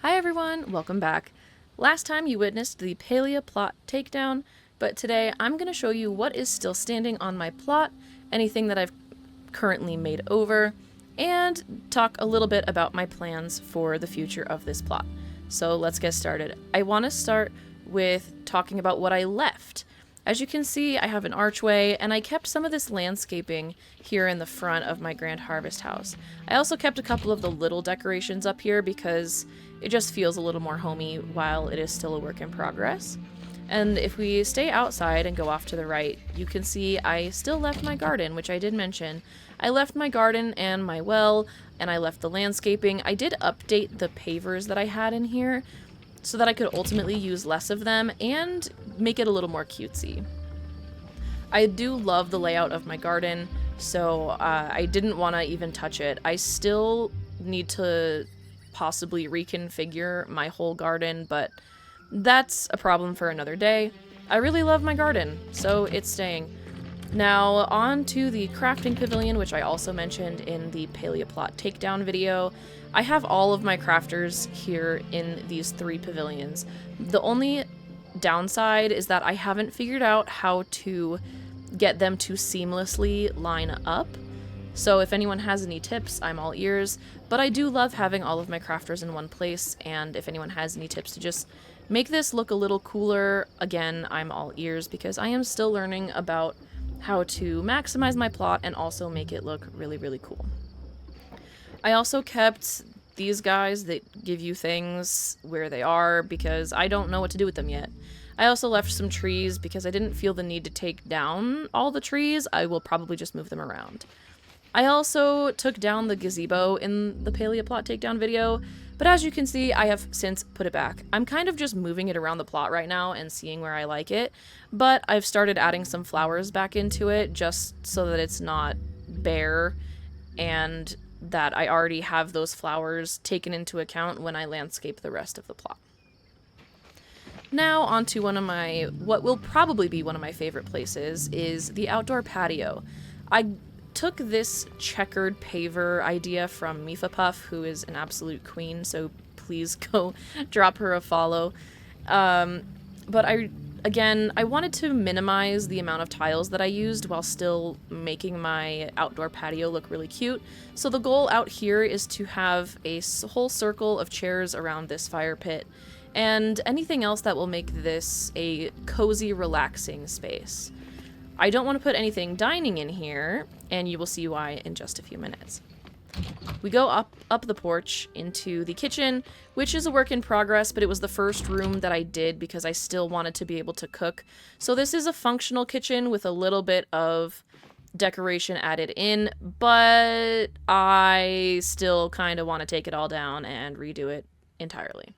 Hi everyone, welcome back. Last time you witnessed the Palia plot takedown, but today I'm going to show you what is still standing on my plot, anything that I've currently made over, and talk a little bit about my plans for the future of this plot. So let's get started. I want to start with talking about what I left. As you can see, I have an archway, and I kept some of this landscaping here in the front of my Grand Harvest house. I also kept a couple of the little decorations up here because it just feels a little more homey while it is still a work in progress. And if we stay outside and go off to the right, you can see I still left my garden, which I did mention. I left my garden and my well, and I left the landscaping. I did update the pavers that I had in here, so that I could ultimately use less of them and make it a little more cutesy. I do love the layout of my garden, so I didn't want to even touch it. I still need to possibly reconfigure my whole garden, but that's a problem for another day. I really love my garden, so it's staying. Now, on to the crafting pavilion, which I also mentioned in the Palia plot takedown video. I have all of my crafters here in these 3 pavilions. The only downside is that I haven't figured out how to get them to seamlessly line up. So if anyone has any tips, I'm all ears. But I do love having all of my crafters in one place, and if anyone has any tips to just make this look a little cooler, again, I'm all ears because I am still learning about how to maximize my plot and also make it look really, really cool. I also kept these guys that give you things where they are because I don't know what to do with them yet. I also left some trees because I didn't feel the need to take down all the trees. I will probably just move them around. I also took down the gazebo in the Palia plot takedown video, but as you can see, I have since put it back. I'm kind of just moving it around the plot right now and seeing where I like it, but I've started adding some flowers back into it just so that it's not bare and that I already have those flowers taken into account when I landscape the rest of the plot. Now onto what will probably be one of my favorite places is the outdoor patio. I took this checkered paver idea from Mifa Puff, who is an absolute queen, so please go drop her a follow. But I wanted to minimize the amount of tiles that I used while still making my outdoor patio look really cute. So the goal out here is to have a whole circle of chairs around this fire pit and anything else that will make this a cozy, relaxing space. I don't want to put anything dining in here, and you will see why in just a few minutes. We go up the porch into the kitchen, which is a work in progress, but it was the first room that I did because I still wanted to be able to cook. So this is a functional kitchen with a little bit of decoration added in, but I still kind of want to take it all down and redo it entirely.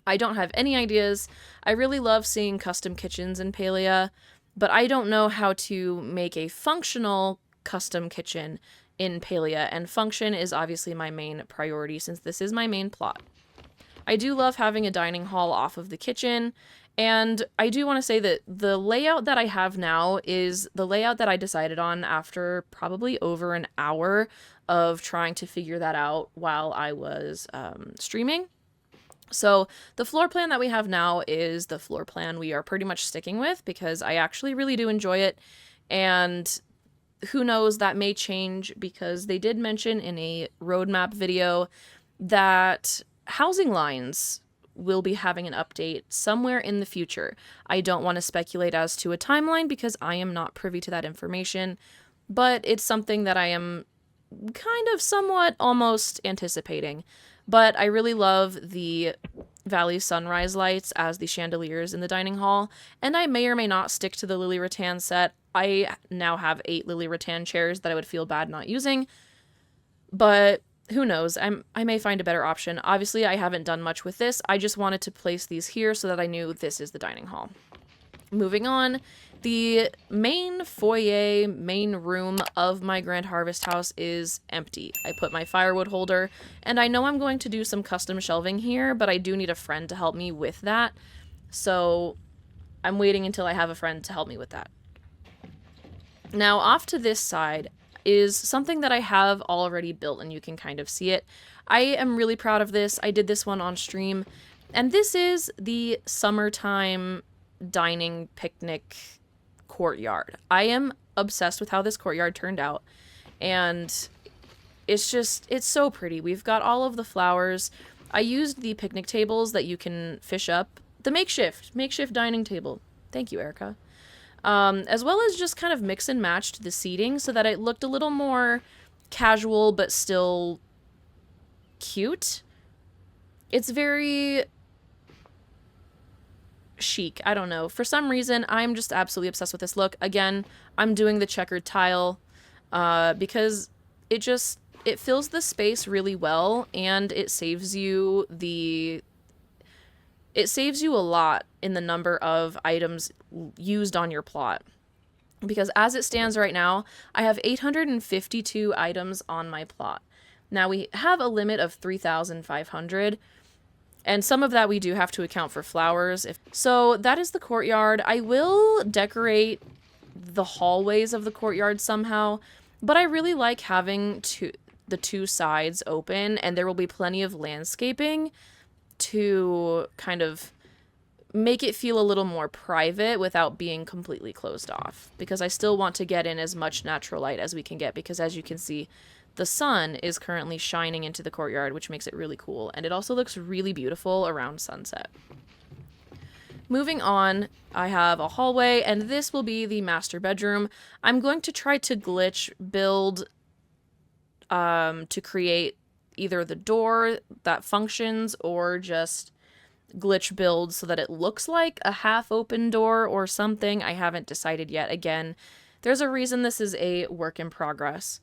I don't have any ideas. I really love seeing custom kitchens in Palia, but I don't know how to make a functional custom kitchen in Palia, and function is obviously my main priority since this is my main plot. I do love having a dining hall off of the kitchen, and I do want to say that the layout that I have now is the layout that I decided on after probably over an hour of trying to figure that out while I was streaming. So the floor plan that we have now is the floor plan we are pretty much sticking with because I actually really do enjoy it, and who knows, that may change because they did mention in a roadmap video that housing lines will be having an update somewhere in the future. I don't want to speculate as to a timeline because I am not privy to that information, but it's something that I am kind of somewhat almost anticipating. But I really love the Valley Sunrise lights as the chandeliers in the dining hall, and I may or may not stick to the Lily Rattan set. I now have 8 Lily Rattan chairs that I would feel bad not using, but who knows, I may find a better option. Obviously, I haven't done much with this. I just wanted to place these here so that I knew this is the dining hall. Moving on, the main foyer, main room of my Grand Harvest house is empty. I put my firewood holder, and I know I'm going to do some custom shelving here, but I do need a friend to help me with that. So I'm waiting until I have a friend to help me with that. Now, off to this side is something that I have already built, and you can kind of see it. I am really proud of this. I did this one on stream, and this is the summertime dining picnic courtyard. I am obsessed with how this courtyard turned out, and it's so pretty. We've got all of the flowers. I used the picnic tables that you can fish up. The makeshift dining table. Thank you, Erica. As well as just kind of mix and matched the seating so that it looked a little more casual but still cute. It's very chic. I don't know. For some reason, I'm just absolutely obsessed with this look. Again, I'm doing the checkered tile because it fills the space really well, and it saves you a lot in the number of items used on your plot. Because as it stands right now, I have 852 items on my plot. Now we have a limit of 3,500, and some of that we do have to account for flowers. So that is the courtyard. I will decorate the hallways of the courtyard somehow, but I really like having the two sides open, and there will be plenty of landscaping to kind of make it feel a little more private without being completely closed off, because I still want to get in as much natural light as we can get, because as you can see, the sun is currently shining into the courtyard, which makes it really cool, and it also looks really beautiful around sunset. Moving on, I have a hallway, and this will be the master bedroom. I'm going to try to glitch build to create either the door that functions or just glitch build so that it looks like a half-open door or something. I haven't decided yet. Again, there's a reason this is a work in progress.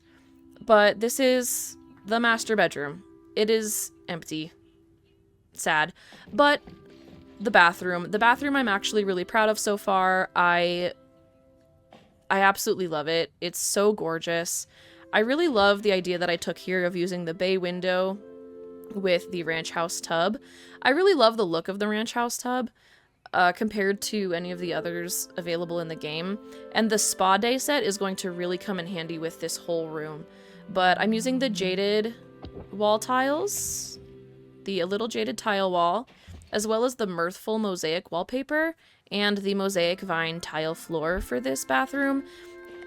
But this is the master bedroom. It is empty. Sad. But the bathroom I'm actually really proud of so far. I absolutely love it. It's so gorgeous. I really love the idea that I took here of using the bay window with the ranch house tub. I really love the look of the ranch house tub compared to any of the others available in the game. And the spa day set is going to really come in handy with this whole room. But I'm using the jaded wall tiles, a little jaded tile wall, as well as the mirthful mosaic wallpaper and the mosaic vine tile floor for this bathroom.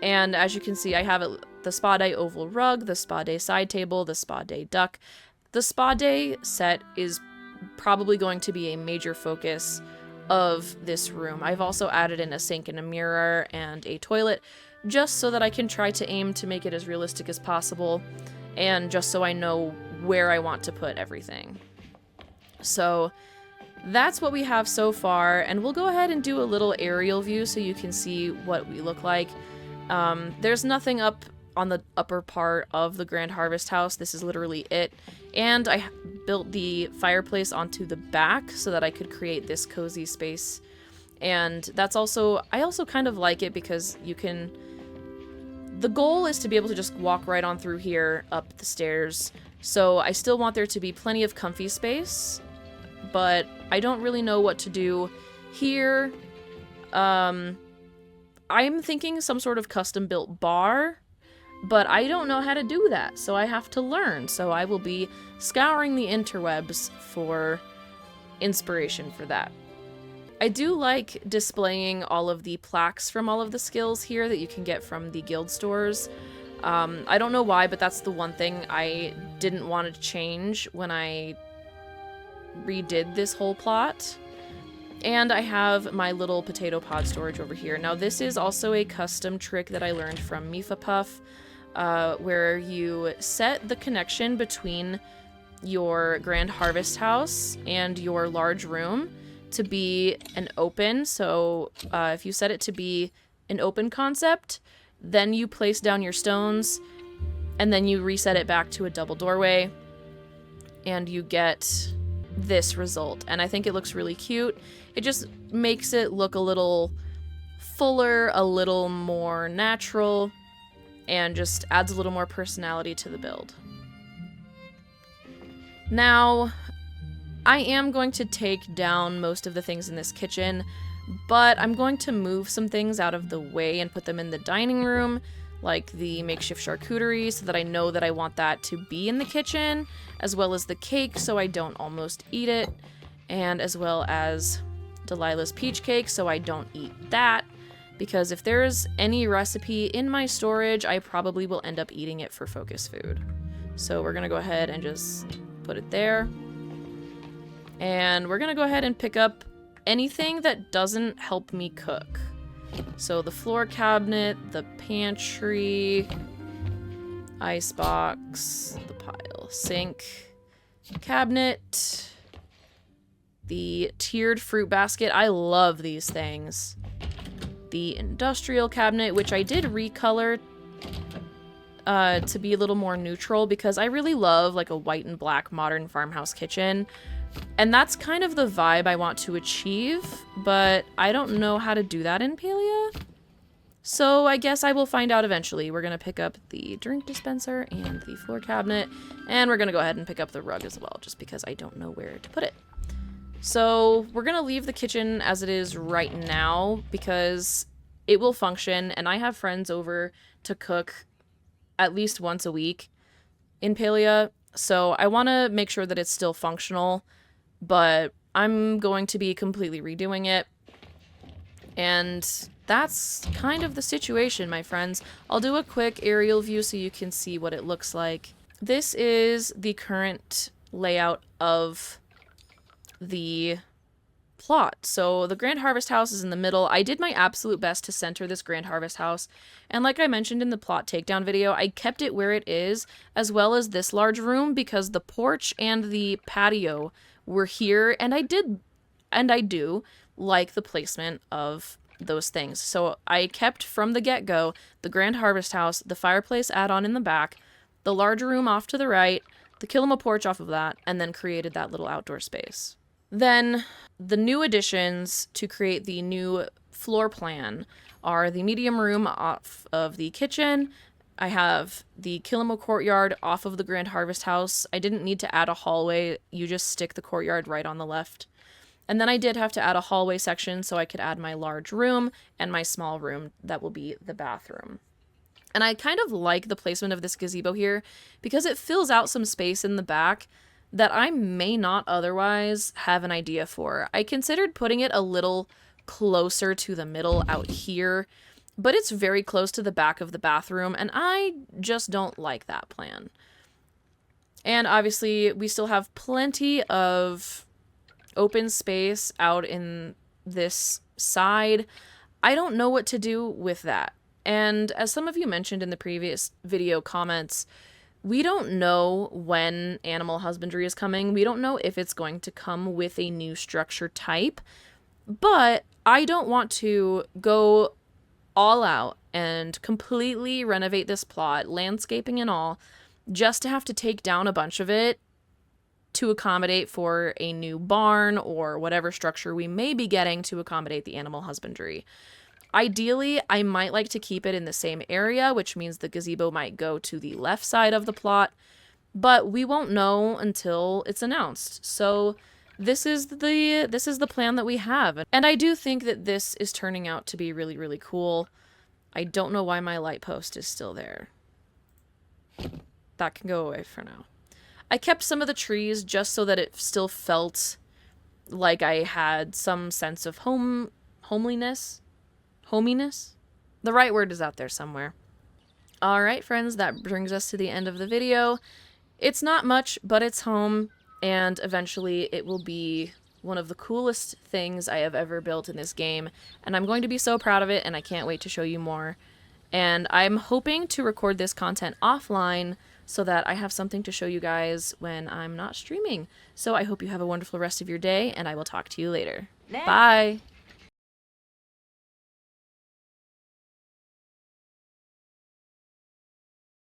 And as you can see, I have the spa day oval rug, the spa day side table, the spa day duck. The spa day set is probably going to be a major focus of this room. I've also added in a sink and a mirror and a toilet, just so that I can try to aim to make it as realistic as possible, and just so I know where I want to put everything. So that's what we have so far, and we'll go ahead and do a little aerial view so you can see what we look like. There's nothing up on the upper part of the Grand Harvest House. This is literally it. And I built the fireplace onto the back so that I could create this cozy space. And I also kind of like it because the goal is to be able to just walk right on through here up the stairs. So I still want there to be plenty of comfy space, but I don't really know what to do here. I'm thinking some sort of custom built bar, but I don't know how to do that, so I have to learn. So I will be scouring the interwebs for inspiration for that. I do like displaying all of the plaques from all of the skills here that you can get from the guild stores. I don't know why, but that's the one thing I didn't want to change when I redid this whole plot. And I have my little potato pod storage over here. Now this is also a custom trick that I learned from Mifa Puff, where you set the connection between your Grand Harvest House and your large room to be an open. So if you set it to be an open concept, then you place down your stones, and then you reset it back to a double doorway, and you get this result. And I think it looks really cute. It just makes it look a little fuller, a little more natural, and just adds a little more personality to the build. Now, I am going to take down most of the things in this kitchen, but I'm going to move some things out of the way and put them in the dining room like the makeshift charcuterie so that I know that I want that to be in the kitchen, as well as the cake so I don't almost eat it, and as well as Delilah's peach cake so I don't eat that, because if there's any recipe in my storage, I probably will end up eating it for focus food. So we're gonna go ahead and just put it there. And we're gonna go ahead and pick up anything that doesn't help me cook. So the floor cabinet, the pantry, icebox, the pile, sink, cabinet, the tiered fruit basket. I love these things. The industrial cabinet, which I did recolor to be a little more neutral because I really love like a white and black modern farmhouse kitchen. And that's kind of the vibe I want to achieve, but I don't know how to do that in Palia. So I guess I will find out eventually. We're going to pick up the drink dispenser and the floor cabinet, and we're going to go ahead and pick up the rug as well, just because I don't know where to put it. So we're going to leave the kitchen as it is right now because it will function, and I have friends over to cook at least once a week in Palia, so I want to make sure that it's still functional, but I'm going to be completely redoing it. And that's kind of the situation, my friends. I'll do a quick aerial view so you can see what it looks like. This is the current layout of the plot. So the Grand Harvest House is in the middle. I did my absolute best to center this Grand Harvest House, and like I mentioned in the plot takedown video, I kept it where it is, as well as this large room, because the porch and the patio were here, and I do like the placement of those things. So I kept from the get-go the Grand Harvest House, the fireplace add-on in the back, the large room off to the right, the Kilima porch off of that, and then created that little outdoor space. Then the new additions to create the new floor plan are the medium room off of the kitchen. I have the Kilima courtyard off of the Grand Harvest House. I didn't need to add a hallway. You just stick the courtyard right on the left. And then I did have to add a hallway section so I could add my large room and my small room that will be the bathroom. And I kind of like the placement of this gazebo here because it fills out some space in the back that I may not otherwise have an idea for. I considered putting it a little closer to the middle out here, but it's very close to the back of the bathroom, and I just don't like that plan. And obviously, we still have plenty of open space out in this side. I don't know what to do with that. And as some of you mentioned in the previous video comments, we don't know when animal husbandry is coming. We don't know if it's going to come with a new structure type, but I don't want to go all out and completely renovate this plot, landscaping and all, just to have to take down a bunch of it to accommodate for a new barn or whatever structure we may be getting to accommodate the animal husbandry. Ideally, I might like to keep it in the same area, which means the gazebo might go to the left side of the plot, but we won't know until it's announced. So this is the plan that we have. And I do think that this is turning out to be really, really cool. I don't know why my light post is still there. That can go away for now. I kept some of the trees just so that it still felt like I had some sense of hominess. The right word is out there somewhere. Alright, friends, that brings us to the end of the video. It's not much, but it's home, and eventually it will be one of the coolest things I have ever built in this game, and I'm going to be so proud of it, and I can't wait to show you more. And I'm hoping to record this content offline so that I have something to show you guys when I'm not streaming. So I hope you have a wonderful rest of your day, and I will talk to you later. Bye!